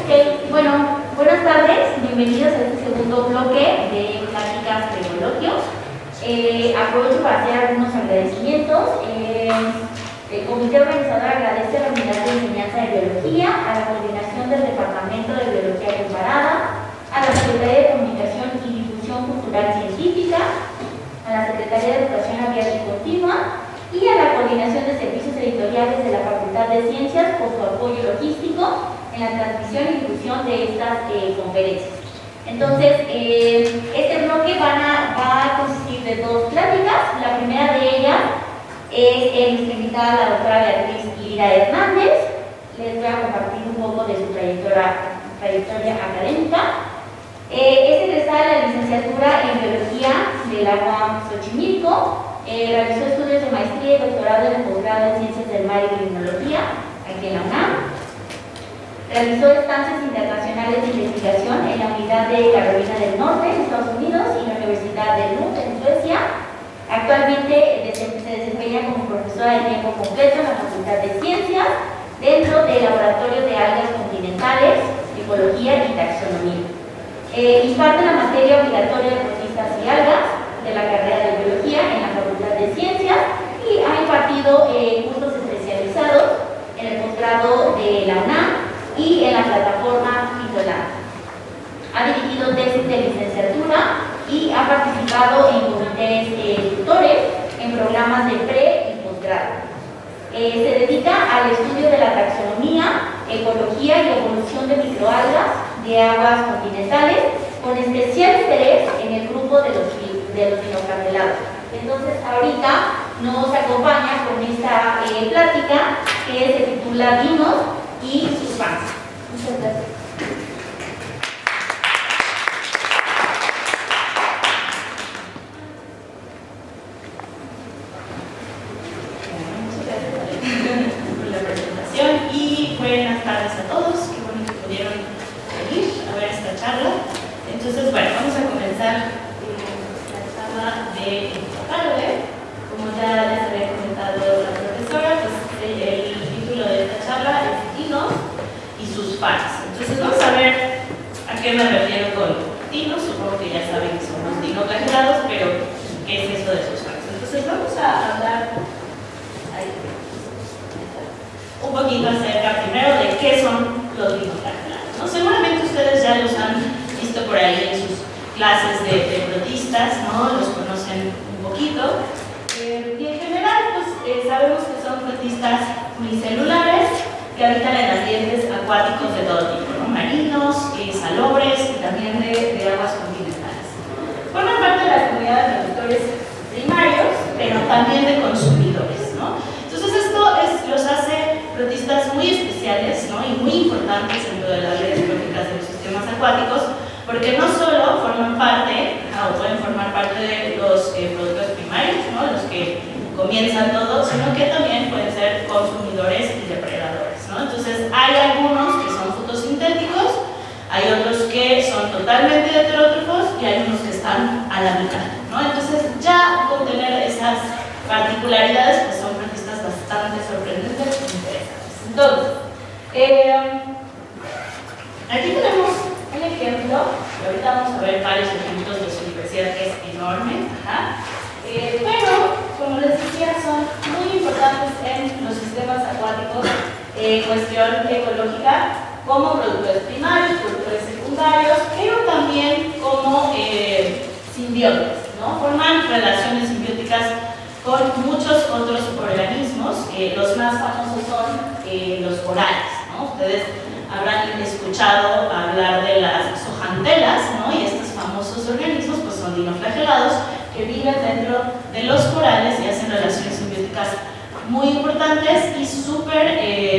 Bueno, buenas tardes, bienvenidos a este segundo bloque de pláticas de biología. Aprovecho para hacer algunos agradecimientos. El comité organizador agradece a la Unidad de Enseñanza de Biología, a la coordinación del Departamento de Biología Comparada, a la Secretaría de Comunicación y Difusión Cultural Científica, a la Secretaría de Educación Abierta y Continua y a la Coordinación de Servicios Editoriales de la Facultad de Ciencias por su apoyo logístico en la transmisión y difusión de estas conferencias. Entonces, este bloque va a consistir de dos pláticas. La primera de ellas es nuestra invitada, la doctora Beatriz Lira Hernández. Les voy a compartir un poco de su trayectoria académica. Es egresada de la licenciatura en Biología de la UAM Xochimilco. Realizó estudios de maestría y doctorado en el posgrado en Ciencias del Mar y Criminología aquí en la UNAM. Realizó estancias internacionales de investigación en la Unidad de Carolina del Norte, en Estados Unidos, y la Universidad de Lund, en Suecia. Actualmente se desempeña como profesora de tiempo completo en la Facultad de Ciencias, dentro del Laboratorio de Algas Continentales, Ecología y Taxonomía. Imparte la materia obligatoria de protistas y algas de la carrera de Biología en la Facultad de Ciencias y ha impartido cursos especializados en el posgrado de la UNAM y en la plataforma Fitolab. Ha dirigido tesis de licenciatura y ha participado en comités tutores en programas de pre y posgrado. Se dedica al estudio de la taxonomía, ecología y evolución de microalgas de aguas continentales, con especial interés en el grupo de los dinocarpelados. Entonces, ahorita nos acompaña con esta plática que se titula Dinos y sus fans. Muchas gracias. Muchas gracias por la presentación y buenas tardes a todos. Qué bueno que pudieron venir a ver esta charla. Entonces, bueno, vamos a comenzar la charla de catálogo. Como ya les había comentado la profesora, pues el título de esta charla es Dinos y sus fans. Entonces vamos a ver a qué me refiero con dinos. Supongo que ya saben que somos dinoflagelados, pero ¿qué es eso de sus fans? Entonces vamos a hablar un poquito acerca primero de qué son los dinoflagelados, ¿no? Seguramente ustedes ya los han visto por ahí en sus clases de protistas, ¿no? Los conocen un poquito. Y en general, pues sabemos que son protistas unicelulares que habitan en ambientes acuáticos de todo tipo, ¿no? Marinos, salobres y también de aguas continentales. Forman parte de la comunidad de productores primarios, pero también de consumidores, ¿no? Entonces esto los hace protistas muy especiales, ¿no? Y muy importantes dentro de las redes biológicas de los sistemas acuáticos, porque no solo forman parte o pueden formar parte de los productores primarios, ¿no? Los que comienzan todo, sino que también pueden ser consumidores y depredadores, ¿no? Entonces hay algunos que son fotosintéticos, hay otros que son totalmente heterótrofos y hay unos que están a la mitad, ¿no? Entonces ya con tener esas particularidades, pues son protistas bastante sorprendentes e interesantes. Entonces, aquí tenemos un ejemplo, y ahorita vamos a ver varios ejemplos de su diversidad que es enorme, pero como les decía, son muy importantes en los sistemas acuáticos en cuestión ecológica, como productores primarios, productores secundarios, pero también como simbiontes, ¿no? Forman relaciones simbióticas con muchos otros organismos. Los más famosos son los corales, ¿no? Ustedes habrán escuchado hablar de las zooxantelas, ¿no? Y estos famosos organismos pues son dinoflagelados que viven dentro de los corales y hacen relaciones simbióticas muy importantes y súper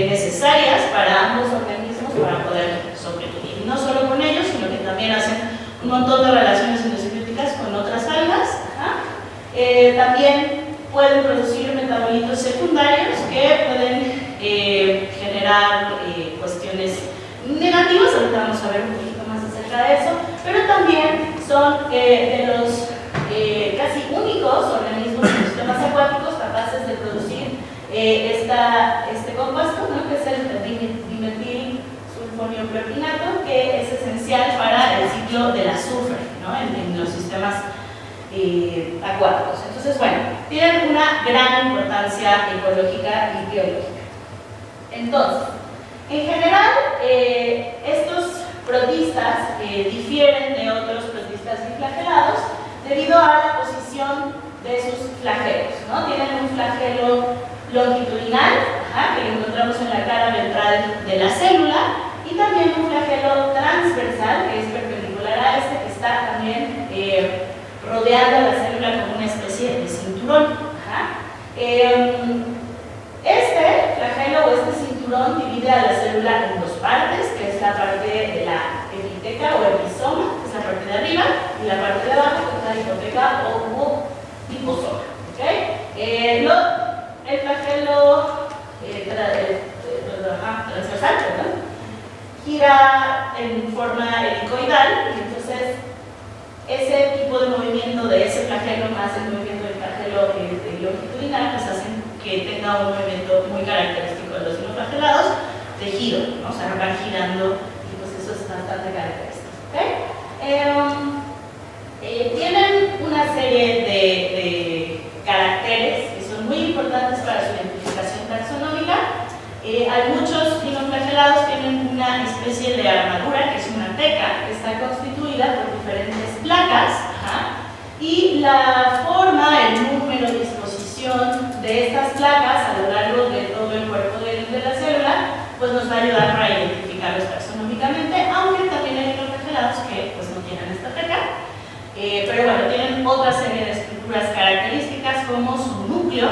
necesarias para ambos organismos para poder sobrevivir. Y no solo con ellos, sino que también hacen un montón de relaciones simbióticas con otras algas. También pueden producir metabolitos secundarios que pueden generar cuestiones negativas. Ahorita vamos a ver un poquito más acerca de eso, pero también son de los casi únicos organismos en los sistemas acuáticos capaces de producir este compuesto, ¿no? Que es el dimetil sulfoniopropianato, que es esencial para el ciclo del azufre, ¿no? en los sistemas acuáticos. Entonces, bueno, tienen una gran importancia ecológica y biológica. Entonces, en general, estos protistas difieren de otros protistas biflagelados debido a la posición de sus flagelos, ¿no? Tienen un flagelo longitudinal, que lo encontramos en la cara ventral de la célula, y también un flagelo transversal, que es perpendicular a este, que está también rodeando a la célula como una especie de cinturón. Este flagelo o este cinturón divide a la célula en dos partes, que es la parte de la epiteca o episoma, que es la parte de arriba, y la parte de abajo, que es la hipoteca o liposoma. ¿Okay? El flagelo transversal, ¿verdad?, gira en forma helicoidal, y entonces ese tipo de movimiento de ese flagelo más el movimiento del flagelo longitudinal pues hacen que tenga un movimiento muy característico de los dinoflagelados de giro, ¿no? O sea, van girando y pues eso es bastante característico. ¿Okay? Tienen una serie de caracteres que son muy importantes para su identificación taxonómica. Muchos dinoflagelados tienen una especie de armadura, que es una teca, que está constituida por diferentes placas, y la forma, el número, disposición de estas placas a lo largo de todo el cuerpo de la célula, pues nos va a ayudar para identificarlos taxonómicamente, aunque también hay dinoflagelados que pues no tienen esta teca, pero bueno, tienen otra serie de estructuras características como su núcleo,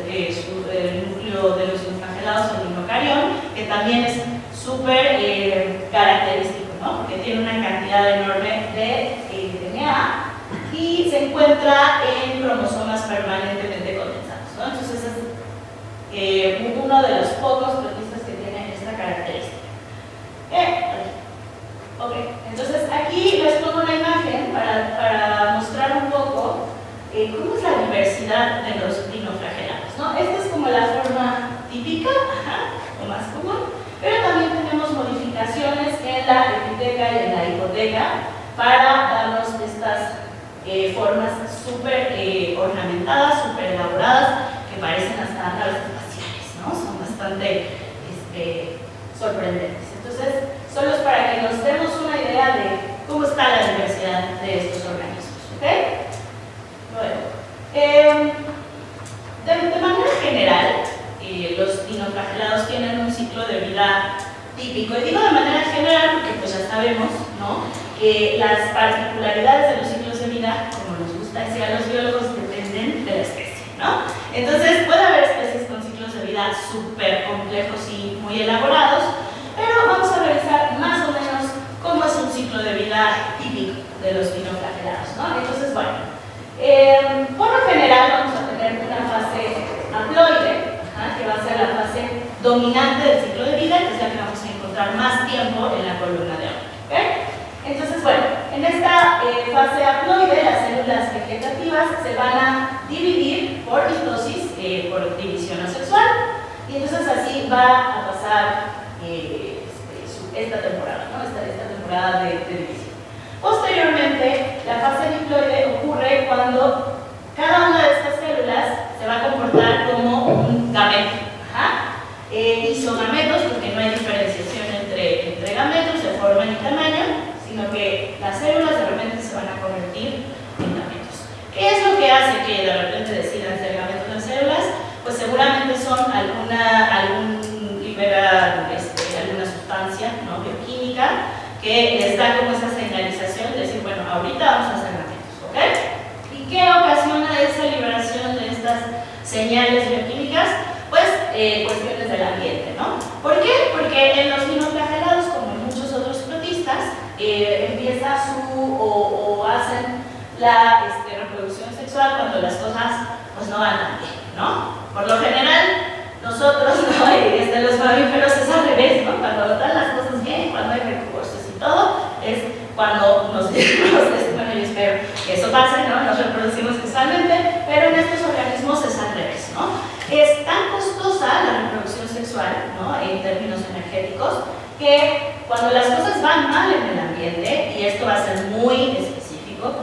el núcleo de los dinoflagelados, el dinocarión, que también es súper característico, ¿no? Porque tiene una cantidad enorme de DNA y se encuentra en cromosomas permanentemente condensados, ¿no? Entonces es uno de los pocos protistas que tiene esta característica. Entonces aquí les pongo una imagen para mostrar un poco cómo es la diversidad de los dinoflagelados, ¿no? Esta es como la forma típica, o más común, pero también tenemos modificaciones en la epiteca y en la hipoteca para darnos estas formas súper ornamentadas, súper elaboradas, que parecen hasta naves espaciales, ¿no? Son bastante sorprendentes. Entonces, solo es para que nos demos una idea de cómo está la diversidad de estos organismos. ¿Okay? Bueno, de manera general, los dinoflagelados tienen un ciclo de vida típico. Y digo de manera general porque pues ya sabemos, ¿no?, que las particularidades de los ciclos de vida, como nos gusta decir a los biólogos, dependen de la especie, ¿no? Entonces puede haber especies con ciclos de vida súper complejos y muy elaborados, pero vamos a revisar más o menos cómo es un ciclo de vida típico de los dinoflagelados, ¿no? Entonces, bueno, por lo general vamos a tener una fase haploide, que va a ser la fase dominante del ciclo de vida, que es la que vamos a encontrar más tiempo en la columna de oro. ¿Okay? Entonces, bueno, en esta fase haploide, las células vegetativas se van a dividir por mitosis, por división asexual, y entonces así va a pasar esta temporada, ¿no? Esta temporada de división. Posteriormente, la fase diploide ocurre cuando cada una de estas células se va a comportar como un gameto. Isogametos, porque no hay diferenciación entre gametos de forma ni tamaño, sino que las células de repente se van a convertir en gametos. ¿Qué es lo que hace que de repente decidan ser gametos las células? Pues seguramente son alguna sustancia, ¿no?, bioquímica, que les da como esa señalización de decir, bueno, ahorita vamos a hacer gametos, ¿ok? ¿Y qué ocasiona esa liberación de estas señales bioquímicas? Pues cuestiones del ambiente, ¿no? ¿Por qué? Porque en los dinoflagelados, como en muchos otros protistas, empieza o hacen la reproducción sexual cuando las cosas pues no van tan bien, ¿no? Por lo general, nosotros, ¿no?, los mamíferos es al revés, ¿no? Cuando están las cosas bien, cuando hay recursos y todo, es cuando bueno, yo espero que eso pase, ¿no? Nos reproducimos sexualmente, pero en estos organismos es al revés, ¿no? Es tan costosa la reproducción sexual, ¿no?, en términos energéticos, que Cuando las cosas van mal en el ambiente, y esto va a ser muy específico,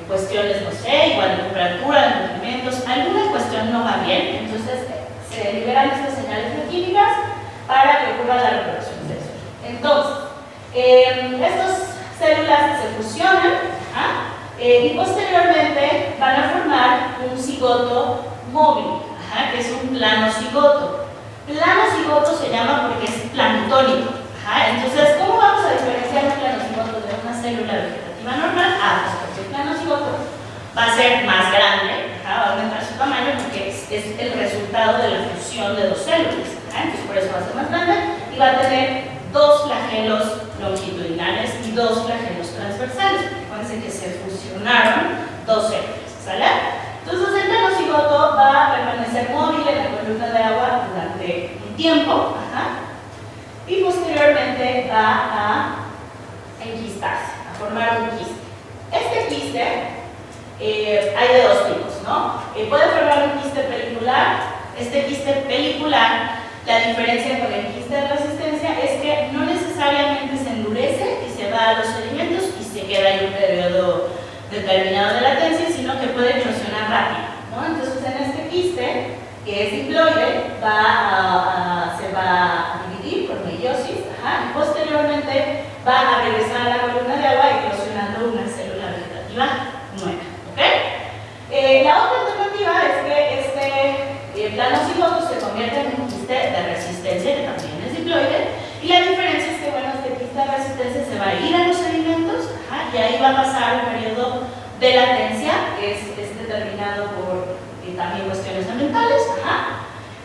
cuestiones, no sé, igual de temperatura, de nutrimentos, alguna cuestión no va bien, entonces se liberan estas señales bioquímicas para que ocurra la reproducción sexual. Entonces, estas células se fusionan y posteriormente van a formar un cigoto móvil, que es un planocigoto. Planocigoto se llama porque es planctónico. Entonces, ¿cómo vamos a diferenciar un planocigoto de una célula vegetativa normal? Pues porque el planocigoto va a ser más grande, va a aumentar su tamaño porque es el resultado de la fusión de dos células. Entonces, por eso va a ser más grande y va a tener dos flagelos longitudinales y dos flagelos transversales. Acuérdense que se fusionaron dos células, ¿sale? Entonces, el planocigoto va a permanecer móvil en la columna de agua durante un tiempo, y posteriormente va a enquistarse, a formar un quiste. Este quiste hay de dos tipos, ¿no? Puede formar un quiste pelicular. Este quiste pelicular, la diferencia con el quiste de resistencia es que no necesariamente se endurece y se va a los sedimentos y se queda en un periodo determinado de latencia, sino que puede eclosionar rápido, ¿no? Entonces, en este quiste, que es diploide, se va a dividir por meiosis, y posteriormente va a regresar a la columna de agua eclosionando una célula vegetativa nueva. La otra alternativa es que este planocigoto se convierte en un quiste de resistencia, que también es diploide, y la diferencia es que, bueno, este quiste de resistencia se va a ir a los sedimentos, y ahí va a pasar un periodo de latencia, que es determinado por también cuestiones ambientales,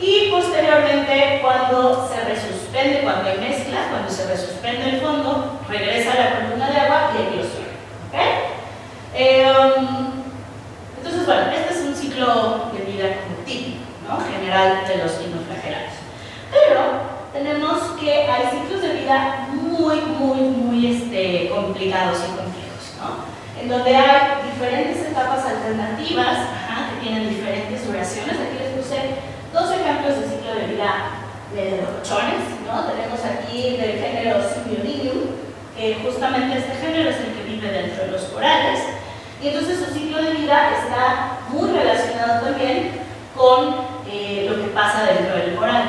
y posteriormente, cuando se resuspende, cuando hay mezcla, cuando se resuspende el fondo, regresa a la columna de agua y eclosiona. Entonces, bueno, este es un ciclo de vida como típico, ¿no? General de los dinoflagelados. Pero tenemos que hay ciclos de vida muy complicados y complejos, ¿no? En donde hay diferentes etapas alternativas, que tienen diferentes duraciones. Aquí les puse dos ejemplos de ciclo de vida de locochones, ¿no? Tenemos aquí del género Symbionidium, que justamente este género es el que vive dentro de los corales, y entonces su ciclo de vida está muy relacionado también con lo que pasa dentro del coral.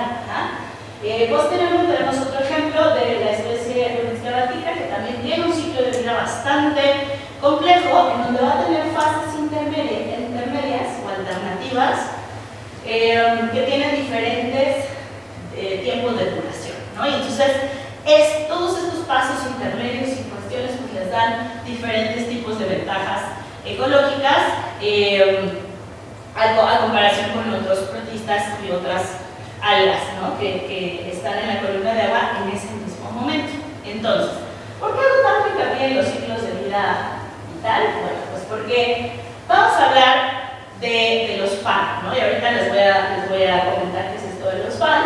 Posteriormente tenemos otro ejemplo de la especie Runiscavatica, que también tiene un ciclo de vida bastante complejo, en donde va a tener fases intermedias o alternativas que tienen diferentes tiempos de duración, ¿no? Y entonces todos estos pasos intermedios y cuestiones pues les dan diferentes tipos de ventajas ecológicas a comparación con otros protistas y otras algas, ¿no? que están en la columna de agua en ese mismo momento. Entonces, ¿por qué hago tanto hincapié en los ciclos de vida vital? Bueno, pues porque vamos a hablar de los FAN, ¿no? Y ahorita les voy a comentar qué es esto de los FAN,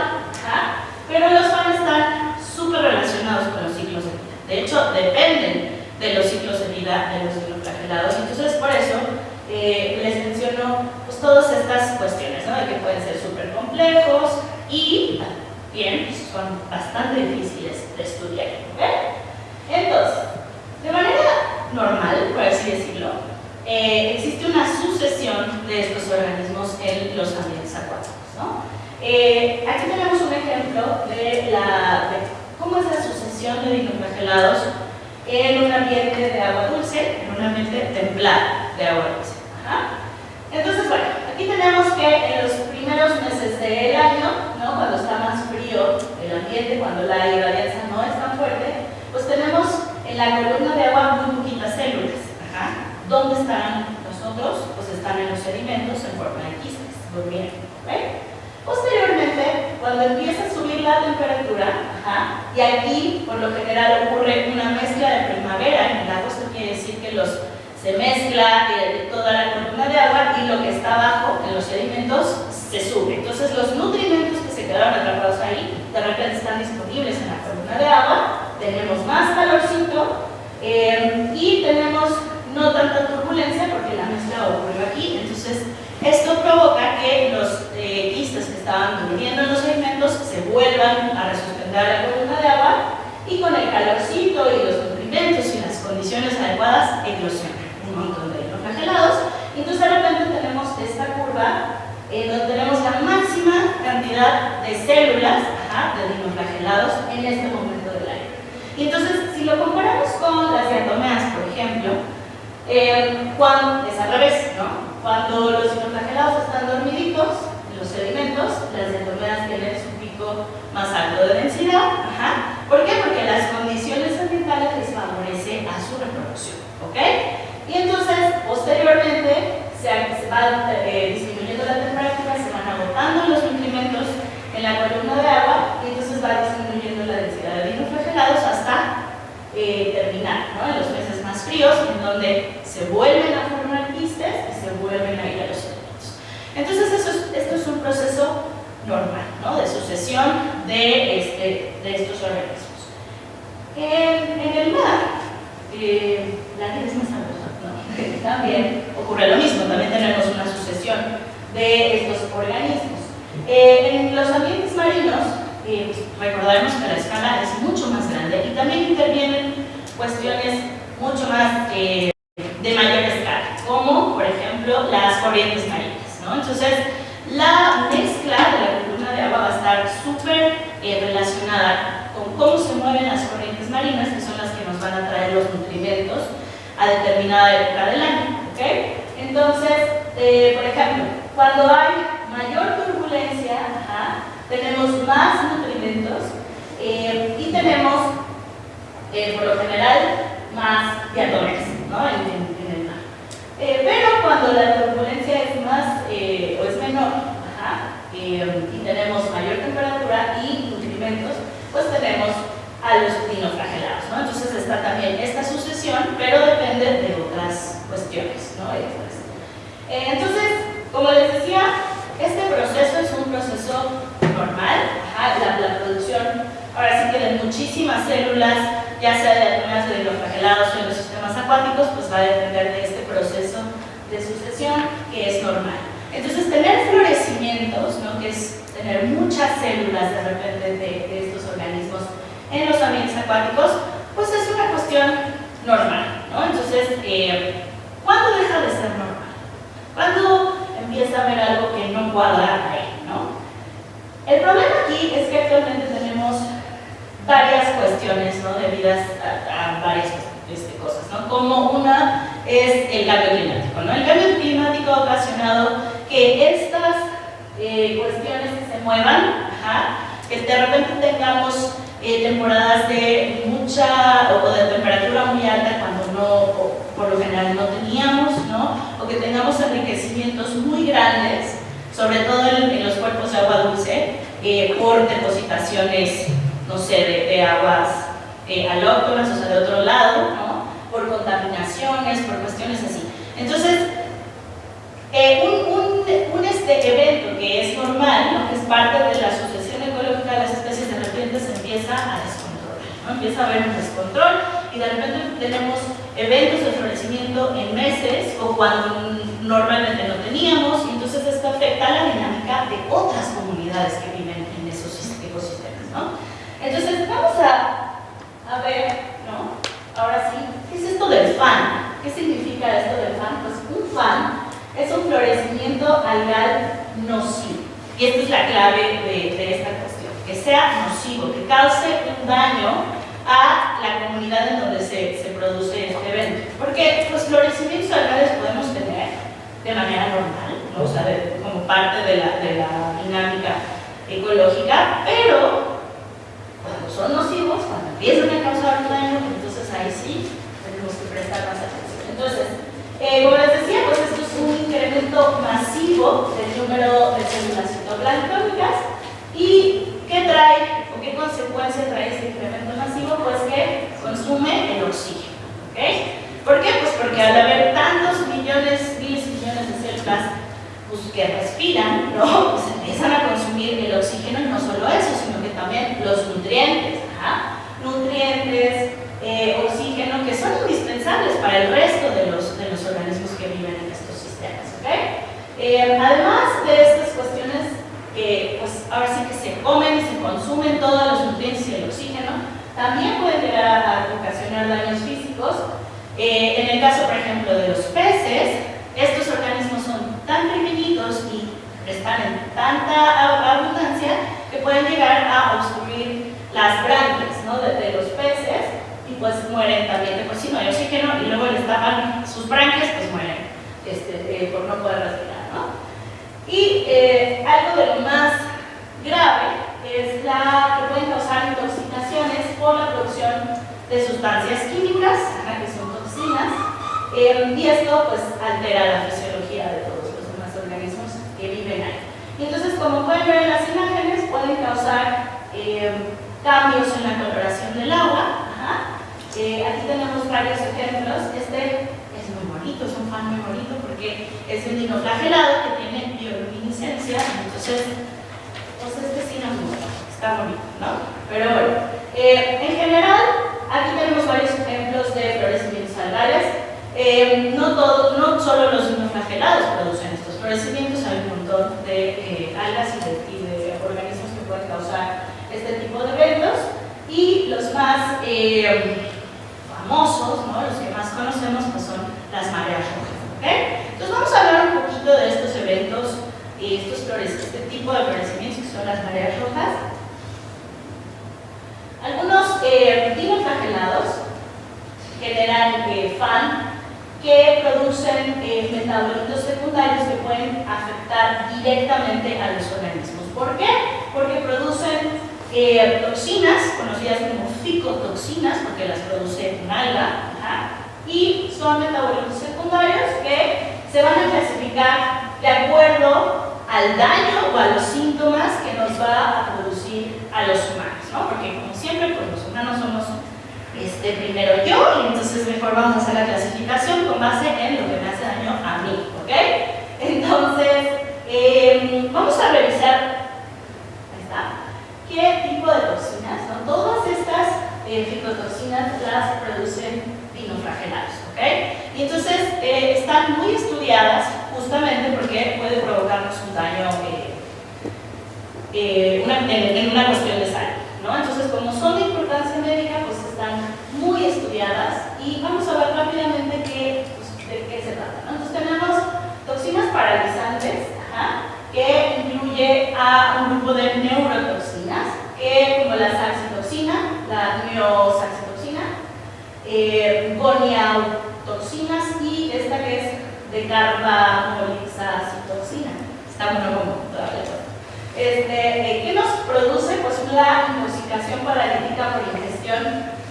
pero los FAN están súper relacionados con los ciclos de vida. De hecho, dependen de los ciclos de vida de los dinoflagelados. Entonces, por eso les menciono pues, todas estas cuestiones, ¿no? De que pueden ser súper complejos y bien, son bastante difíciles de estudiar. Entonces, de manera normal, por así decirlo, existe una sucesión de estos organismos en los ambientes acuáticos, ¿no? Aquí tenemos un ejemplo de cómo es la sucesión de dinoflagelados en un ambiente de agua dulce, en un ambiente templado de agua dulce. Entonces, bueno, aquí tenemos que en los primeros meses del año, ¿no? Cuando está más frío el ambiente, cuando la irradiancia no es tan fuerte, pues tenemos en la columna de agua muy poquitas células. ¿Dónde están nosotros? Pues están en los sedimentos en forma de quistes, durmiendo. Posteriormente, cuando empieza a subir la temperatura, y aquí por lo general ocurre una mezcla de primavera en el agua, esto quiere decir que se mezcla toda la columna de agua y lo que está abajo en los sedimentos se sube. Entonces los nutrimentos que se quedaron atrapados ahí de repente están disponibles en la columna de agua, tenemos más calorcito y tenemos no tanta turbulencia porque la mezcla ocurrió aquí. Entonces esto provoca que los quistes que estaban durmiendo en los sedimentos se vuelvan a resuspender a la columna de agua y con el calorcito y los nutrimentos y las condiciones adecuadas eclosionan un montón de dinoflagelados. Entonces de repente tenemos esta curva donde tenemos la máxima cantidad de células de dinoflagelados en este momento del año. Y entonces, si lo comparamos con las diatomeas, por ejemplo, cuando, es al revés, ¿no? Cuando los dinoflagelados están dormiditos en los sedimentos, las diatomeas tienen su pico más alto de densidad. ¿Por qué? Porque las condiciones ambientales les favorece a su reproducción, ¿ok? Y entonces, posteriormente, se va disminuyendo la temperatura, se van agotando los nutrimentos en la columna de agua y entonces va disminuyendo la densidad de dinoflagelados hasta terminar, ¿no? En los meses más fríos, en donde se vuelven a formar quistes y se vuelven a ir a los sedimentos. Entonces, esto es un proceso normal, ¿no? De sucesión de estos organismos. En el mar, la vida es más sabrosa, ¿no? También ocurre lo mismo, también tenemos una sucesión de estos organismos. En los ambientes marinos, recordaremos que la escala es mucho más grande y también intervienen cuestiones mucho más de mayor escala, como por ejemplo las corrientes marinas, ¿no? Entonces, la mezcla de la columna de agua va a estar súper relacionada con cómo se mueven las corrientes marinas, que son las que nos van a traer los nutrimentos a determinada época del año, ¿ok? Entonces, por ejemplo, cuando hay mayor turbulencia, tenemos más nutrimentos y tenemos, por lo general, más diatomeas, ¿no? en el mar. Pero cuando la turbulencia es más o es menor, y tenemos mayor temperatura y nutrimentos, pues tenemos a los dinoflagelados, ¿no? Entonces está también esta sucesión, pero depende de otras cuestiones, ¿no? Entonces, como les decía, este proceso es un proceso normal, la producción, ahora sí que de muchísimas células, ya sea de diatomeas de dinoflagelados o en los sistemas acuáticos, pues va a depender de este proceso de sucesión que es normal. Entonces, tener florecimientos, ¿no? Que es tener muchas células de repente de estos organismos en los ambientes acuáticos, pues es una cuestión normal, ¿no? Entonces, ¿cuándo deja de ser normal? ¿Cuándo empieza a haber algo que no cuadra ahí, ¿no? El problema aquí es que actualmente tenemos varias cuestiones, ¿no? Debidas a varias cosas, ¿no? Como una es el cambio climático, ¿no? El cambio climático ha ocasionado que estas cuestiones se muevan, que de repente tengamos temporadas de mucha o de temperatura muy alta cuando no, por lo general no teníamos, ¿no? O que tengamos enriquecimientos muy grandes, sobre todo en los cuerpos de agua dulce, por depositaciones, no sé, de aguas alóctonas, o sea, de otro lado, ¿no? Por contaminaciones, por cuestiones así. Entonces, un evento que es normal, ¿no? Que es parte de la sucesión ecológica de las especies, de repente se empieza a descontrolar, ¿no? Empieza a haber un descontrol y de repente tenemos eventos de florecimiento en meses o cuando normalmente no teníamos, y entonces esto afecta la dinámica de otras comunidades que viven en esos ecosistemas, ¿no? Entonces vamos a ver, ¿no? Ahora sí, ¿qué es esto del fan? ¿Qué significa esto del fan? Pues un fan es un florecimiento algal nocivo. Y esta es la clave de esta cuestión, que sea nocivo, que cause un daño a la comunidad en donde se produce este evento. Porque los florecimientos algales podemos tener de manera normal, ¿no? O sea, como parte de la dinámica ecológica, pero cuando son nocivos, cuando empiezan a causar un daño, entonces ahí sí tenemos que prestar más atención. Entonces, como les decía, pues esto es un incremento masivo del número de células fitoplanctónicas. ¿Y qué trae o qué consecuencia trae este incremento masivo? Pues que consume el oxígeno, ¿ok? ¿Por qué? Pues porque al haber tantos millones, miles y millones de células pues, que respiran, ¿no? Pues empiezan a consumir el oxígeno, y no solo eso, sino que también los nutrientes, nutrientes, oxígeno, que son indispensables para el resto de los organismos que viven en estos sistemas, ¿ok? Además de estas cuestiones que pues ahora sí que se comen y se consumen todos los nutrientes y el oxígeno, también pueden llegar a ocasionar daños físicos. En el caso, por ejemplo, de los peces, estos organismos son tan pequeñitos y están en tanta abundancia que pueden llegar a obstruir las branquias, ¿no?, de los peces, y pues mueren también de por sí no hay oxígeno y luego les tapan sus branquias, pues mueren por no poder respirar, ¿no? Y algo de lo más grave es que pueden causar intoxicaciones por la producción de sustancias químicas, que son toxinas, y esto pues altera la fisiología de todos los demás organismos que viven ahí. Y entonces, como pueden ver en las imágenes, pueden causar cambios en la coloración del agua. Aquí tenemos varios ejemplos. Este es muy bonito, es un fan muy bonito porque es un dinoflagelado que tiene bioluminiscencia, entonces pues este sí no es muy bueno, está bonito, ¿no? Pero bueno, en general, aquí tenemos varios ejemplos de florecimientos algales. No solo los dinoflagelados producen estos florecimientos, hay un montón de algas y de organismos que pueden causar este tipo de eventos, y los más famosos, ¿no?, los que más conocemos, pues son las mareas rojas, ¿ok? Entonces vamos a hablar un poquito de estos eventos, este tipo de florecimientos que son las mareas rojas. Algunos dinoflagelados generan FAN, que producen metabolitos secundarios que pueden afectar directamente a los organismos. ¿Por qué? Porque producen toxinas, conocidas como ficotoxinas, porque las produce un alga, y son metabolitos secundarios que se van a clasificar de acuerdo al daño o a los síntomas que nos va a producir a los humanos, ¿no? Porque como siempre, pues los humanos somos primero yo, y entonces mejor vamos a hacer la clasificación con base en lo que me hace daño a mí, ¿ok? Entonces, vamos a revisar, ahí está, qué tipo de toxinas, ¿no? Todas estas ficotoxinas las producen dinoflagelados, ¿ok? Y entonces están muy estudiadas justamente porque puede provocarnos un daño en una cuestión de salud, ¿no? Entonces, como son de importancia médica, pues están muy estudiadas, y vamos a ver rápidamente de qué se trata, ¿no? Entonces tenemos toxinas paralizantes, que incluye a un grupo de neurotoxinas, como la saxitoxina, la miosaxitoxina, goniatoxinas, y esta que es de carbamolixacitoxina. Está bueno como todavía. ¿Qué nos produce? Pues la intoxicación paralítica por ingestión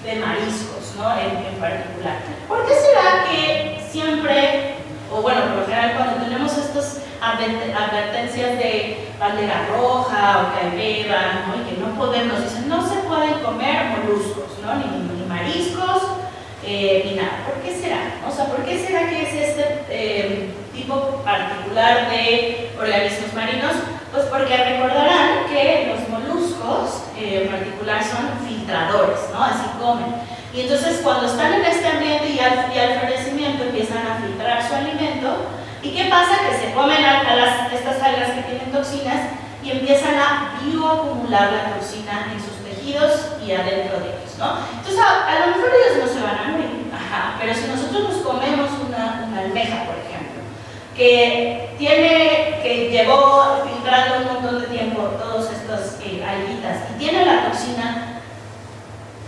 de mariscos, ¿no?, en particular. ¿Por qué será que siempre, o bueno, por lo general cuando tenemos estas advertencias de bandera roja o que beban, ¿no?, y que no podemos, dicen no se pueden comer moluscos, ¿no?, ni mariscos, ni nada? ¿Por qué será? O sea, ¿por qué será que es este tipo particular de organismos marinos? Pues porque recordarán que los moluscos en particular son filtradores, ¿no? Así comen. Y entonces cuando están en este ambiente y al florecimiento empiezan a filtrar su alimento. ¿Y qué pasa? Que se comen estas algas que tienen toxinas y empiezan a bioacumular la toxina en sus tejidos y adentro de ellos, ¿no? Entonces a lo mejor ellos no se van a morir, pero si nosotros nos comemos una almeja, por ejemplo, que llevó filtrando un montón de tiempo todos estos alguitas y tiene la toxina,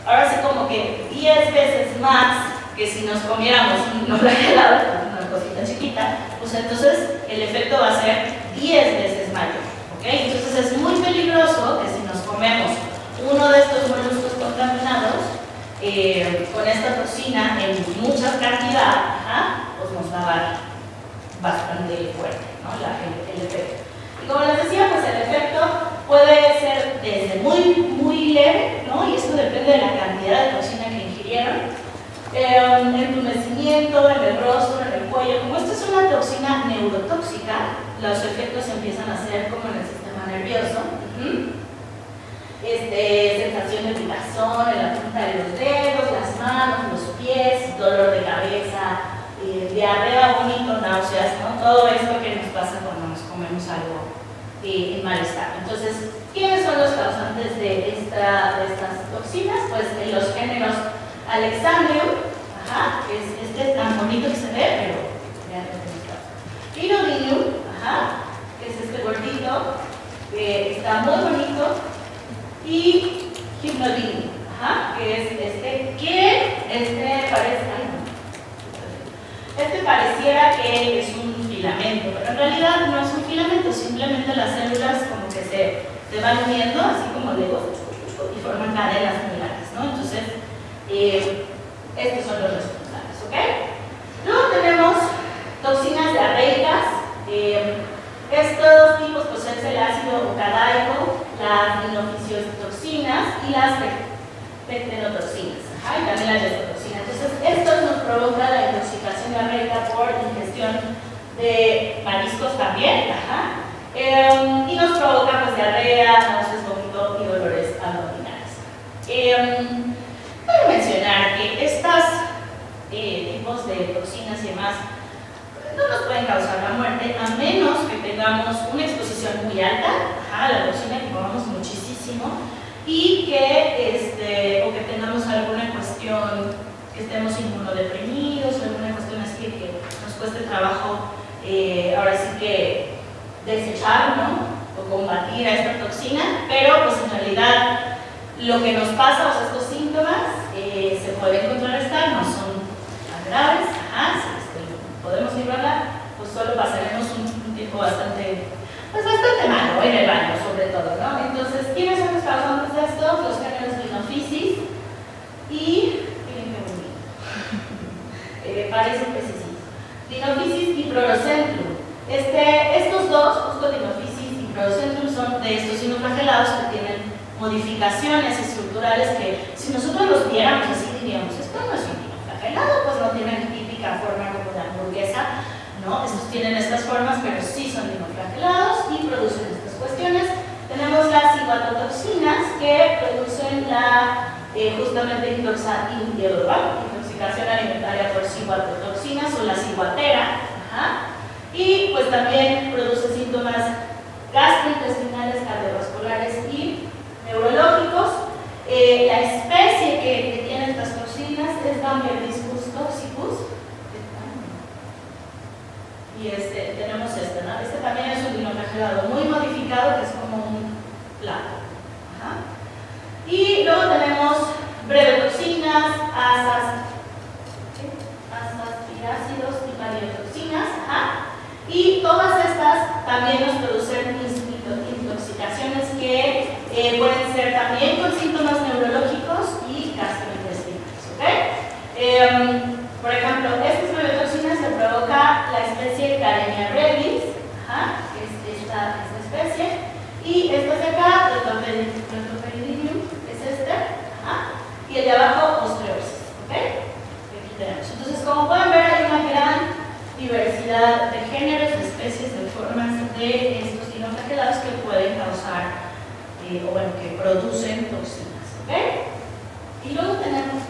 ahora sí como que 10 veces más que si nos comiéramos un flagelado, una cosita chiquita, pues entonces el efecto va a ser 10 veces mayor, ¿ok? Entonces es muy peligroso que si nos comemos uno de estos moluscos contaminados con esta toxina en mucha cantidad, pues nos va a dar bastante fuerte, ¿no?, el efecto. Y como les decía, pues el efecto puede ser desde muy leve, ¿no?, y esto depende de la cantidad de toxina que ingirieron, entumecimiento en el rostro, en el cuello. Como esta es una toxina neurotóxica, los efectos empiezan a ser como en el sistema nervioso, sensación de picazón en la punta de los dedos, las manos, los pies, dolor de cabeza, diarrea, vómito, náuseas, ¿no? Todo esto que nos pasa cuando nos comemos algo en mal estado. Entonces, ¿quiénes son los causantes componentes de estas toxinas, pues en los géneros Alexandrium, que es este tan bonito que se ve, pero vean lo que está. Pyridinium, que es este gordito, que está muy bonito, y Hypnodinium, que es este parece, este pareciera que es un filamento, pero en realidad no es un filamento, simplemente las células como que se van uniendo, así como Legos, y forman cadenas muy largas, ¿no? Entonces, estos son los responsables, ¿ok? Luego tenemos toxinas diarreicas. Estos tipos pues es el ácido ocadaico, las dinofisiotoxinas y las pectenotoxinas, y también las gestotoxinas. Entonces, esto nos provoca la intoxicación diarreica por ingestión de mariscos también, y nos provoca pues diarrea, náuseas, vómito y dolores abdominales. Quiero mencionar que estos tipos de toxinas y demás no nos pueden causar la muerte a menos que tengamos una exposición muy alta a la toxina, que comamos muchísimo, y que, o que tengamos alguna cuestión, que estemos inmunodeprimidos, alguna cuestión así que nos cueste trabajo, ahora sí que desechar, ¿no? O combatir a esta toxina, pero pues en realidad lo que nos pasa, o sea, estos síntomas se pueden contrarrestar, no son tan graves, podemos librarla, pues solo pasaremos un tiempo bastante malo en el baño, sobre todo, ¿no? Entonces, ¿quiénes son los causantes de esto? Los géneros Dinophysis y, miren qué bonito, parece que sí, Dinophysis y Pleurocentrium. Estos dos, justo Dinophysis y Pleurocentrium, son de estos sinoflagelados que tienen modificaciones estructurales que, si nosotros los viéramos así, diríamos, esto no es un dinoflagelado, pues no tienen típica forma como de hamburguesa, ¿no? Estos tienen estas formas, pero sí son dinoflagelados y producen estas cuestiones. Tenemos las ciguatotoxinas que producen justamente intoxicación alimentaria por ciguatotoxinas o la ciguatera, y pues también produce síntomas gastrointestinales, cardiovasculares y neurológicos. La especie que tiene estas toxinas es Gambierdiscus toxicus. Y tenemos ¿no? Este también es un dinoflagelado muy modificado, que es como un plato. Y luego tenemos brevetoxinas, azaspirácidos y paliotoxinas. Y todas estas también nos producen intoxicaciones que pueden ser también con síntomas neurológicos y gastrointestinales, ¿ok? Por ejemplo, estas brevetoxinas se provoca la especie Carenia brevis, que es esta especie, y estos de acá, Protoperidinium, es y el de abajo, Ostreopsis, ¿ok? Aquí tenemos. Entonces, como pueden ver, hay una gran diversidad de géneros, de especies, de formas de estos dinoflagelados que pueden causar, o bueno, que producen toxinas, ¿ok? Y luego tenemos,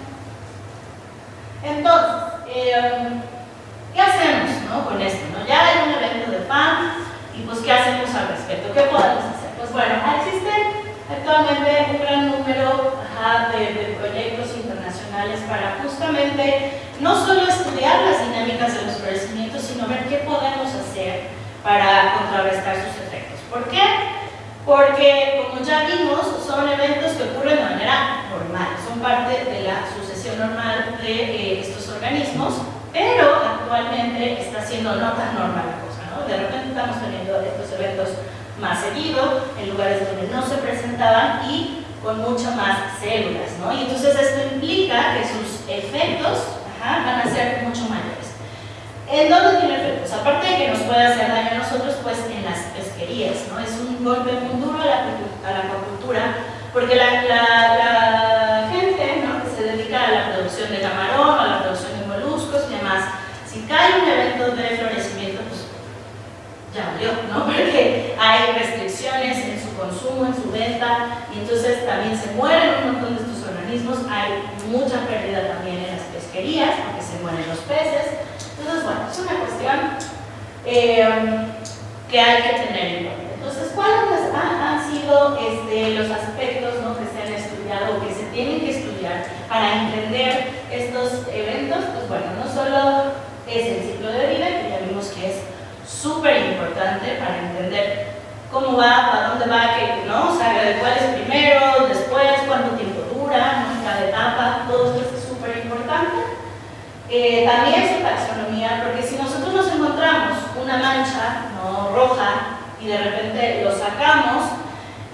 entonces, ¿qué hacemos, ¿no? Con esto, ¿no? Ya hay un evento de FAM, y pues, ¿qué hacemos al respecto? ¿Qué podemos hacer? Pues bueno, existen actualmente un gran número de proyectos internacionales para justamente no solo estudiar las dinámicas de los florecimientos, sino ver qué podemos hacer para contrarrestar sus efectos. ¿Por qué? Porque, como ya vimos, son eventos que ocurren de manera normal, son parte de la sucesión normal de estos organismos, pero actualmente está siendo no tan normal la cosa, ¿no? De repente estamos teniendo estos eventos más seguido, en lugares donde no se presentaban y con muchas más células, ¿no? Y entonces esto implica que sus efectos van a ser mucho mayores. ¿En dónde tiene efectos? Aparte de que nos puede hacer daño a nosotros, pues en las pesquerías, ¿no? Es un golpe muy duro a la acuacultura, porque la gente, ¿no?, que se dedica a la producción de camarón, a la producción de moluscos y demás, si cae un evento de florecimiento, pues ya valió, ¿no? Porque hay restricciones en su consumo, en su venta, y entonces también se mueren un montón de estos organismos. Hay mucha pérdida también en las pesquerías, porque se mueren los peces. Entonces, bueno, es una cuestión que hay que tener en cuenta. Entonces, ¿cuáles? sido los aspectos, ¿no?, que se han estudiado o que se tienen que estudiar para entender estos eventos? Pues bueno, no solo es el ciclo de vida, que ya vimos que es súper importante para entender cómo va, para dónde va, qué, ¿no? O sea, cuál es primero, después, cuánto tiempo dura, ¿no?, cada etapa, todo esto es súper importante. También su taxonomía, porque si nosotros nos encontramos una mancha, ¿no?, roja, y de repente lo sacamos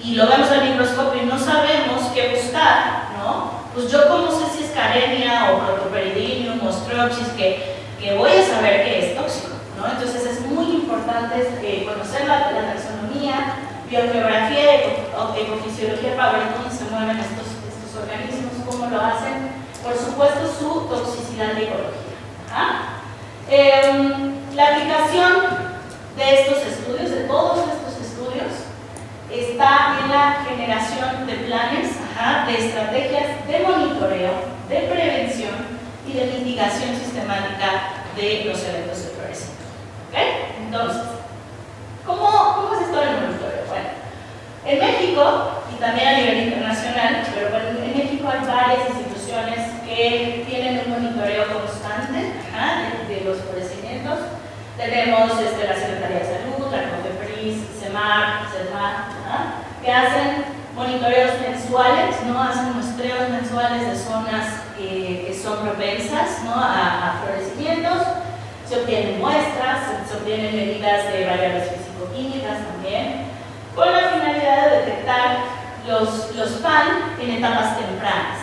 y lo vemos al microscopio y no sabemos qué buscar, ¿no? Pues yo cómo sé si es Carenia o Protoperidinium o Stropsis, que voy a saber que es tóxico, ¿no? Entonces es muy importante conocer la taxonomía, biogeografía, ecofisiología para ver dónde se mueven estos organismos, cómo lo hacen, por supuesto su toxicidad de ecología. La aplicación de estos estudios, de todos estos estudios, está en la generación de planes, de estrategias de monitoreo, de prevención y de mitigación sistemática de los eventos de florecimiento. ¿Okay? Entonces, ¿cómo es esto del monitoreo? Bueno, en México, y también a nivel internacional, pero bueno, en México hay varias instituciones que tienen un monitoreo constante de los florecimientos. Tenemos la Secretaría de Salud, la COFEPRIS, CEMAR, que hacen monitoreos mensuales, ¿no? Hacen muestreos mensuales de zonas que son propensas, ¿no?, a florecimientos. Se obtienen muestras, se obtienen medidas de variables físico-químicas también, con la finalidad de detectar los FAN en etapas tempranas.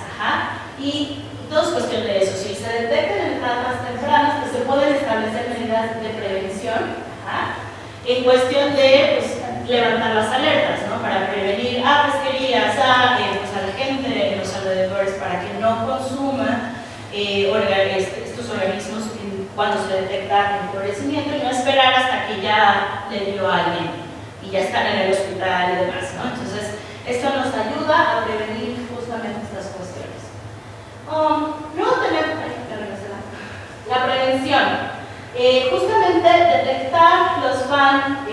Y dos cuestiones de eso: si se detectan en etapas tempranas, pues se pueden establecer medidas de prevención, en cuestión de pues, levantar las alertas, ¿no?, para prevenir a pesquerías, pues, a la gente de los alrededores, para que no consuma estos organismos cuando se detecta el florecimiento, y no esperar hasta que ya le dio a alguien y ya están en el hospital y demás, ¿no? Entonces, esto nos ayuda a prevenir justamente estas cuestiones. Luego tenemos la prevención. Justamente detectar los FAN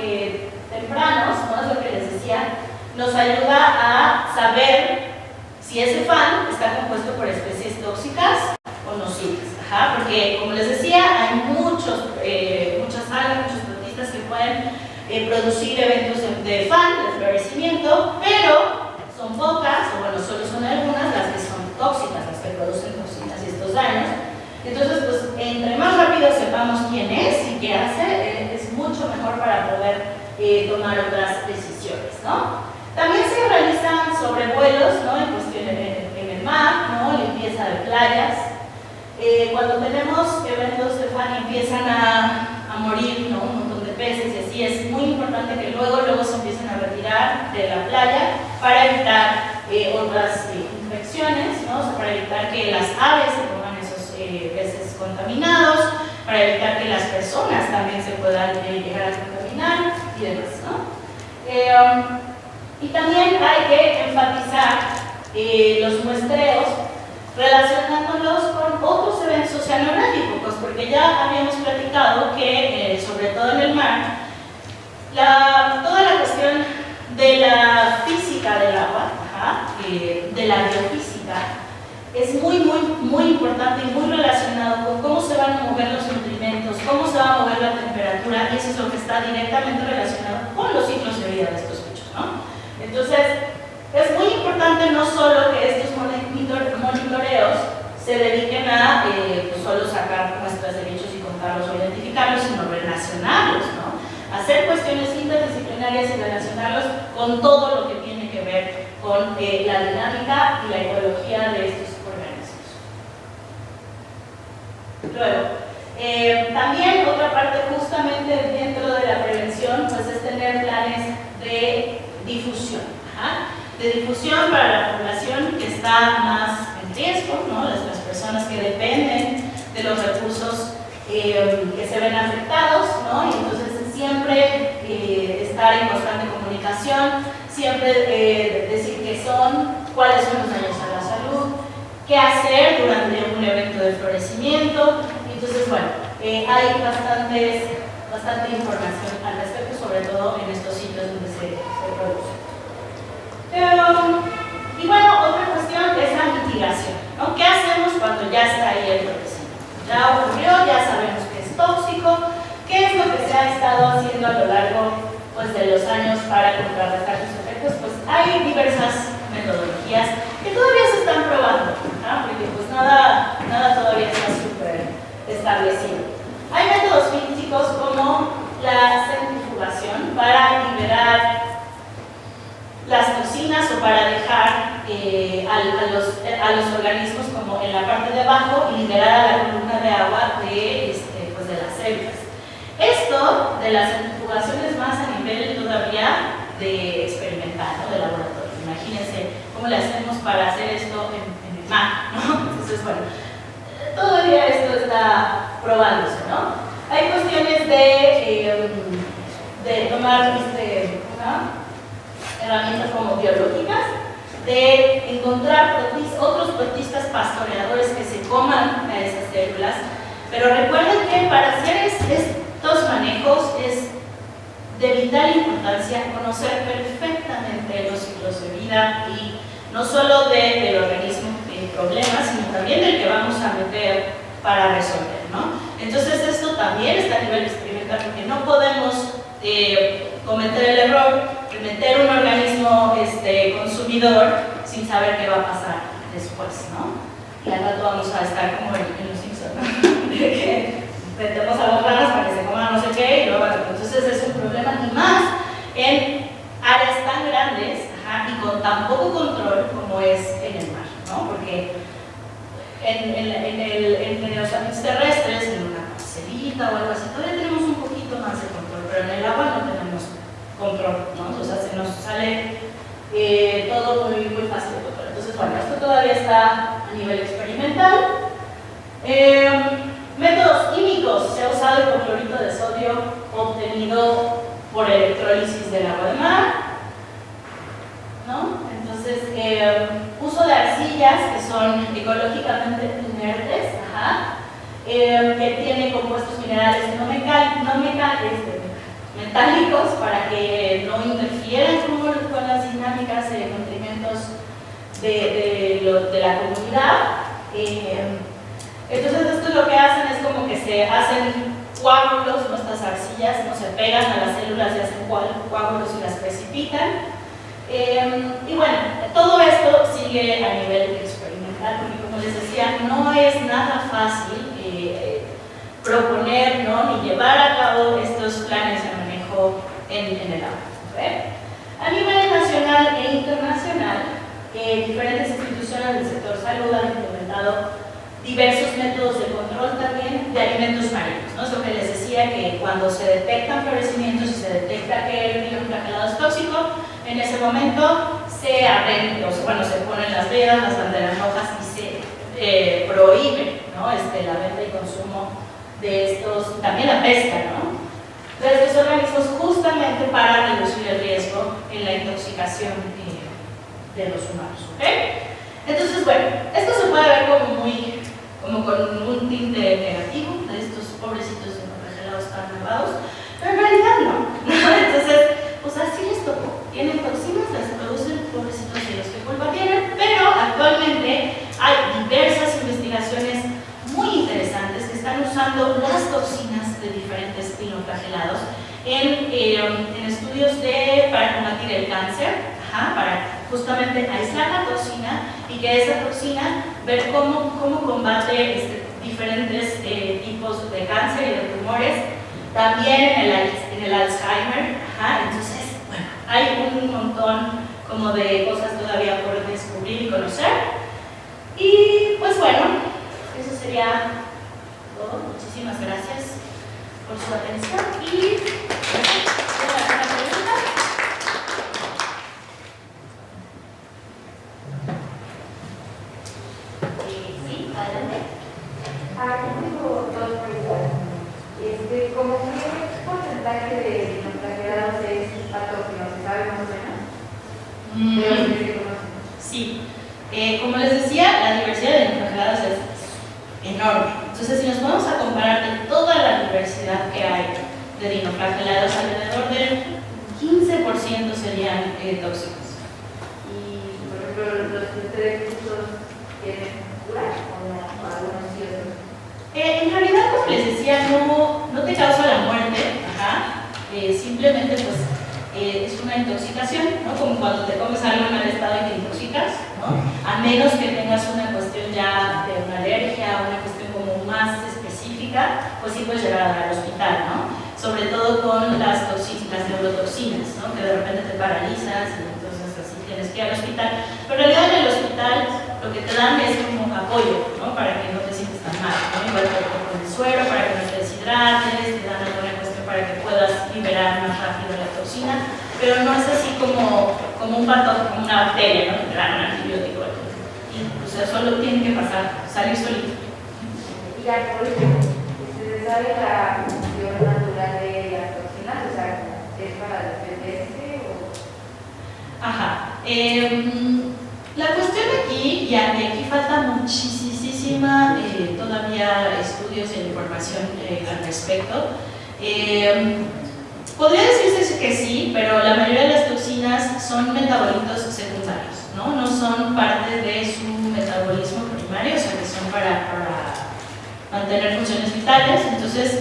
tempranos, ¿no?, es lo que les decía, nos ayuda a saber si ese FAN está compuesto por especies tóxicas o nocivas. Porque, como les decía, hay muchas algas, muchos protistas que pueden producir eventos de FAN, de florecimiento, pero son pocas, o bueno, solo son algunas las que son tóxicas, las que producen toxinas y estos daños. Entonces, pues, entre más rápido sepamos quién es y qué hace, es mucho mejor para poder tomar otras decisiones, ¿no? También se realizan sobrevuelos, ¿no?, en el mar, ¿no?, limpieza de playas. Cuando tenemos eventos de FAN y empiezan a morir, ¿no?, un montón de peces y así, es muy importante que luego se empiecen a retirar de la playa para evitar otras infecciones, ¿no?, o sea, para evitar que las aves se coman esos peces contaminados, para evitar que las personas también se puedan llegar a contaminar y demás, ¿no? Y también hay que enfatizar los muestreos relacionándolos con otros eventos oceanográficos, porque ya habíamos platicado que, sobre todo en el mar, toda la cuestión de la física del agua, de la biofísica, es muy importante y muy relacionado con cómo se van a mover los nutrimentos, cómo se va a mover la temperatura, y eso es lo que está directamente relacionado con los ciclos de vida de estos bichos, ¿no? Entonces, es muy importante no solo que estos monitoreos se dediquen a pues solo sacar muestras de bichos y contarlos o identificarlos, sino relacionarlos, ¿no? Hacer cuestiones interdisciplinarias y relacionarlos con todo lo que tiene que ver con la dinámica y la ecología de estos organismos. Luego, también otra parte justamente dentro de la prevención, pues es tener planes de difusión. De difusión para la población que está más en riesgo, ¿no? Las personas que dependen de los recursos que se ven afectados, ¿no? Y entonces siempre estar en constante comunicación, siempre decir qué son, cuáles son los daños a la salud, qué hacer durante un evento de florecimiento. Entonces, bueno, hay bastante información al respecto, sobre todo en estos sitios donde se produce. Y bueno, otra cuestión es la mitigación, ¿no? ¿Qué hacemos cuando ya está ahí el brote? Ya ocurrió, ya sabemos que es tóxico. ¿Qué es lo que se ha estado haciendo a lo largo, pues, de los años para contrarrestar sus efectos? Pues hay diversas metodologías que todavía se están probando, ¿no? Porque pues nada todavía está súper establecido. Hay métodos físicos como la centrifugación para liberar las toxinas o para dejar a los organismos como en la parte de abajo y liberar a la columna de agua pues de las células. Esto de la centrifugación es más a nivel todavía de experimental, ¿no? De laboratorio. Imagínense cómo le hacemos para hacer esto en el mar, ¿no? Entonces, bueno, todavía esto está probándose, ¿no? Hay cuestiones de tomar herramientas como biológicas, de encontrar otros protistas pastoreadores que se coman a esas células, pero recuerden que para hacer estos manejos es de vital importancia conocer perfectamente los ciclos de vida y no solo del organismo en problemas, sino también del que vamos a meter para resolver, ¿no? Entonces esto también está a nivel experimental porque no podemos cometer el error de meter un organismo consumidor sin saber qué va a pasar después, ¿no? Y al rato vamos a estar como en los Simpsons, ¿no? De que metemos a las ranas para que se coman no sé qué y luego, entonces es un problema y más en áreas tan grandes y con tan poco control como es en el mar, ¿no? Porque en los ambientes terrestres, en una parcelita o algo así, todavía tenemos un poquito más de control, pero en el agua no tenemos control, ¿no? O sea, se nos sale todo muy, muy fácil de control. Entonces, bueno, esto todavía está a nivel experimental. Métodos químicos. Se ha usado el hipoclorito de sodio obtenido por electrólisis del agua de mar, ¿no? Entonces, uso de arcillas que son ecológicamente inertes, que tienen compuestos minerales metálicos para que no interfieran con las dinámicas de nutrimentos de la comunidad. Entonces, esto lo que hacen es como que se hacen coágulos, nuestras arcillas no se pegan a las células y hacen coágulos y las precipitan. Y bueno, todo esto sigue a nivel experimental, porque como les decía, no es nada fácil proponer, ¿no? Ni llevar a cabo estos planes de manejo en el agua, ¿okay? A nivel nacional e internacional, diferentes instituciones del sector salud han implementado diversos métodos de control también de alimentos marinos, ¿no? Es lo que les decía, que cuando se detectan florecimientos y se detecta que el dinoflagelados es tóxico, en ese momento se abren, se ponen las vedas, las banderas rojas y se prohíbe, ¿no? La venta y consumo de estos, también la pesca, ¿no? De estos organismos justamente para reducir el riesgo en la intoxicación de los humanos, ¿ok? Entonces, bueno, esto se puede ver como con un tinte negativo de estos pobrecitos dinoflagelados tan malvados, pero en realidad no. Entonces, pues así les tocó. Tienen toxinas, las producen, pobrecitos de los que culpa tienen, pero actualmente hay diversas investigaciones muy interesantes que están usando las toxinas de diferentes dinoflagelados en estudios para combatir el cáncer, para justamente aislar la toxina y que esa toxina, ver cómo combate diferentes tipos de cáncer y de tumores, también en el Alzheimer. Entonces, bueno, hay un montón como de cosas todavía por descubrir y conocer. Y pues bueno, eso sería todo. Muchísimas gracias por su atención y ¿alguna pregunta? Sí, adelante. Tengo dos preguntas. ¿Cómo qué porcentaje de dinoflagelados es patógeno? ¿Se sabe más o menos? ¿De los que se conocen? Sí. Como les decía, la diversidad de dinoflagelados es enorme. Entonces, si nos vamos a comparar de toda la diversidad que hay de dinoflagelados, alrededor del 15% serían tóxicos. ¿3 cursos tienen curar o no? ¿O algunos sí otros? En realidad, como les decía, no te causa la muerte, simplemente pues es una intoxicación, ¿no? Como cuando te comes algo en mal estado y te intoxicas, ¿no? A menos que tengas una cuestión ya de una alergia, una cuestión como más específica, pues sí puedes llegar al hospital, ¿no? Sobre todo con las neurotoxinas, ¿no? Que de repente te paralizas y entonces así tienes que ir al hospital. Pero en realidad en el hospital lo que te dan es como apoyo, ¿no? Para que no te sientes tan mal, ¿no? Igual con el suero, para que no te deshidrates, te dan alguna cuestión para que puedas liberar más rápido la toxina, pero no es así como un patógeno, como una bacteria, ¿no? Que te dan un antibiótico. Y o sea, solo tiene que pasar, salir solito. Y ya por último, ¿se sabe la función natural de las toxinas? O sea, ¿es para defenderse o...? Ajá. La cuestión aquí, y aquí falta muchísima todavía estudios e información al respecto. Podría decirse que sí, pero la mayoría de las toxinas son metabolitos secundarios, ¿no? No son parte de su metabolismo primario, o sea que son para mantener funciones vitales. Entonces,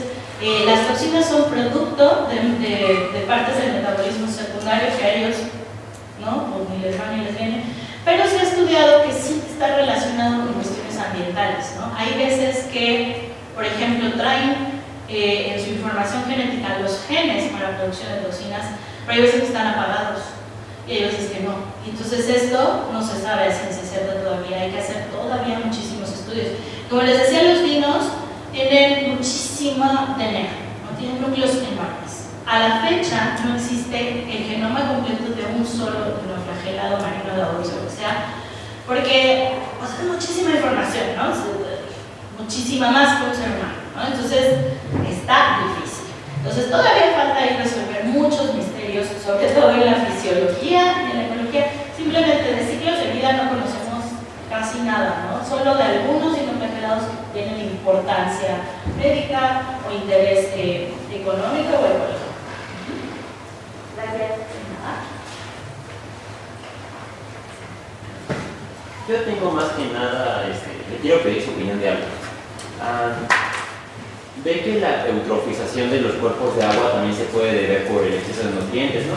las toxinas son producto de partes del metabolismo secundario que a ellos, ¿no? Pues ni les va ni les viene, pero se ha estudiado que sí está relacionado con cuestiones ambientales, ¿no? Hay veces que, por ejemplo, traen en su información genética los genes para la producción de toxinas, pero hay veces que están apagados y hay veces que no. Entonces esto no se sabe a ciencia cierta todavía, hay que hacer todavía muchísimos estudios. Como les decía, los vinos tienen muchísima DNA, ¿no? Tienen núcleos enormes. A la fecha no existe el genoma completo de un solo dinoflagelado marino de adulto, o sea, porque es muchísima información, ¿no? Muchísima más que un ser humano, ¿no? Entonces está difícil. Entonces todavía falta ahí resolver muchos misterios, sobre todo en la fisiología y en la ecología. Simplemente de ciclos de vida no conocemos casi nada, ¿no? Solo de algunos dinoflagelados que tienen importancia médica o interés económico o ecológico. Gracias. Yo tengo más que nada, le quiero pedir su opinión de algo. Ve que la eutrofización de los cuerpos de agua también se puede deber por el exceso de nutrientes, ¿no?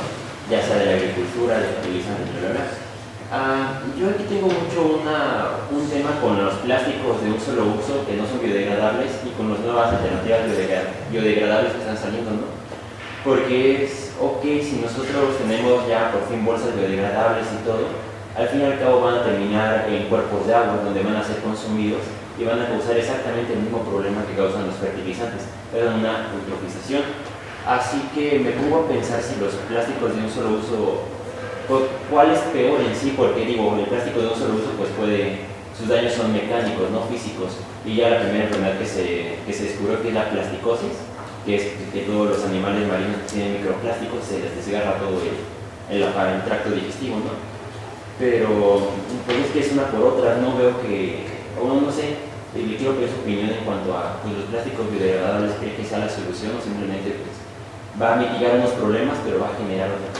Ya sea de la agricultura, de fertilizantes, bla. Yo aquí tengo mucho un tema con los plásticos de un solo uso que no son biodegradables y con las nuevas alternativas biodegradables que están saliendo, ¿no? Porque es ok si nosotros tenemos ya por fin bolsas biodegradables y todo, al fin y al cabo van a terminar en cuerpos de agua donde van a ser consumidos y van a causar exactamente el mismo problema que causan los fertilizantes, pero una eutrofización. Así que me pongo a pensar si los plásticos de un solo uso, ¿cuál es peor en sí? Porque digo, el plástico de un solo uso pues sus daños son mecánicos, no físicos. Y ya la primera enfermedad que se descubrió, que es la plasticosis, que es que todos los animales marinos que tienen microplásticos se les desgarra todo el tracto digestivo, ¿no? Pero pues es que es una por otra, no veo que, o no sé, le quiero pedir su opinión en cuanto a pues, los plásticos biodegradables. ¿Cree que sea la solución o simplemente pues, va a mitigar unos problemas pero va a generar otros?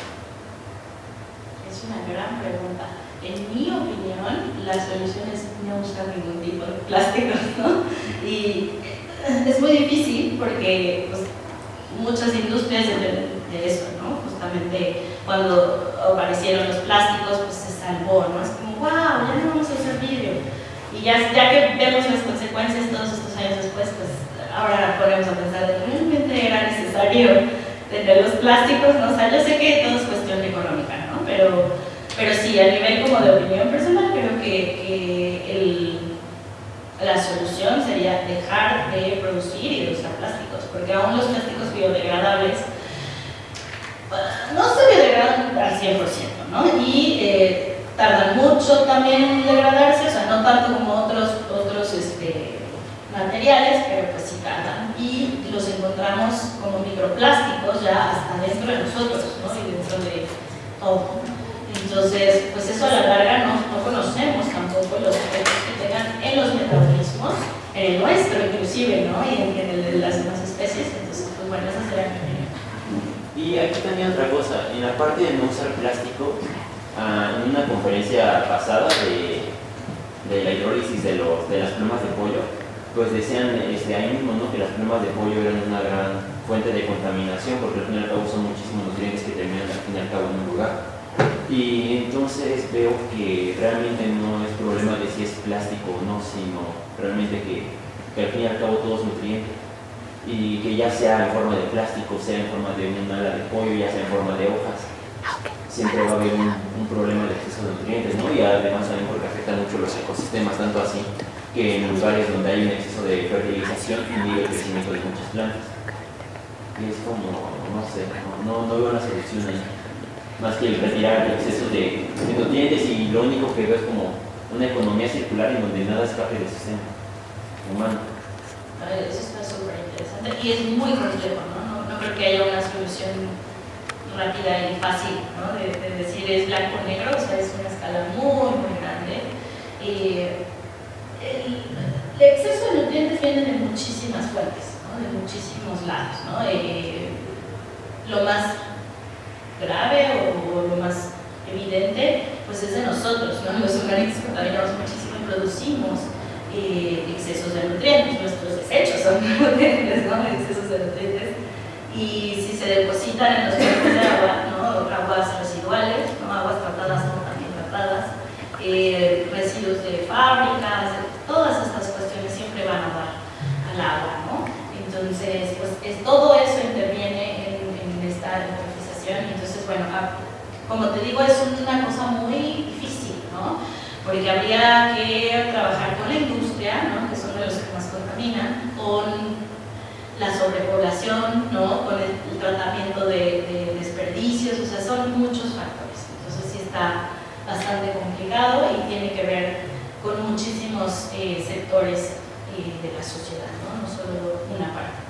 Es una gran pregunta. En mi opinión, la solución es no usar ningún tipo de plásticos, ¿no? Y es muy difícil porque pues, muchas industrias dependen de eso, ¿no? Justamente cuando aparecieron los plásticos, pues se salvó, ¿no? Es como, wow, ya no vamos a usar vidrio. Y ya que vemos las consecuencias todos estos años después, pues ahora podemos pensar de realmente era necesario tener los plásticos, ¿no? O sea, yo sé que todo es cuestión económica, ¿no? Pero sí, a nivel como de opinión personal, creo que la solución sería dejar de producir y de usar plásticos, porque aún los plásticos biodegradables no se biodegradan al 100%, ¿no? Y tardan mucho también en degradarse, o sea, no tanto como otros materiales, pero pues sí tardan. Y los encontramos como microplásticos ya hasta dentro de nosotros, ¿no? Y dentro de todo. Entonces, pues eso a la larga no conocemos tampoco los efectos que tengan en los metabolismos, en el nuestro inclusive, ¿no? Y en el de las demás especies. Entonces, pues bueno, esa sería mi opinión. Y aquí también otra cosa, en la parte de no usar plástico, En una conferencia pasada de la hidrólisis de las plumas de pollo, pues decían ahí mismo, ¿no?, que las plumas de pollo eran una gran fuente de contaminación, porque al fin y al cabo son muchísimos nutrientes que terminan al fin y al cabo en un lugar. Y entonces veo que realmente no es problema de si es plástico o no, sino realmente que al fin y al cabo todo es nutriente. Y que ya sea en forma de plástico, sea en forma de un ala de pollo, ya sea en forma de hojas, siempre va a haber un problema de exceso de nutrientes, ¿no? Y además también porque afecta mucho los ecosistemas, tanto así que en lugares donde hay un exceso de fertilización inhibe el crecimiento de muchas plantas. Y es como, no sé, no veo una solución ahí, más que el retirar el exceso de nutrientes, y lo único que veo es como una economía circular en donde nada escape del sistema humano. Eso está súper interesante y es muy complejo, ¿no? No creo que haya una solución rápida y fácil, ¿no? De decir es blanco o negro, o sea, es una escala muy, muy grande. El exceso de nutrientes viene de muchísimas fuentes, ¿no? De muchísimos lados, ¿no? Lo más grave o lo más evidente, pues es de nosotros, ¿no? Los organismos contaminamos muchísimo y producimos excesos de nutrientes, nuestros desechos son nutrientes, ¿no? Excesos de nutrientes, y si se depositan en los cuerpos de agua, ¿no? Aguas residuales, ¿no? Aguas tratadas, no también tratadas, residuos de fábricas, todas estas cuestiones siempre van a dar al agua, ¿no? Entonces, pues todo eso interviene en esta eutrofización. Entonces, bueno, como te digo, es una cosa muy difícil, ¿no? Porque habría que trabajar con la industria, ¿no?, que son de los que más contaminan, con la sobrepoblación, ¿no?, con el tratamiento de desperdicios, o sea, son muchos factores. Entonces sí está bastante complicado y tiene que ver con muchísimos sectores de la sociedad, ¿no?, no solo una parte.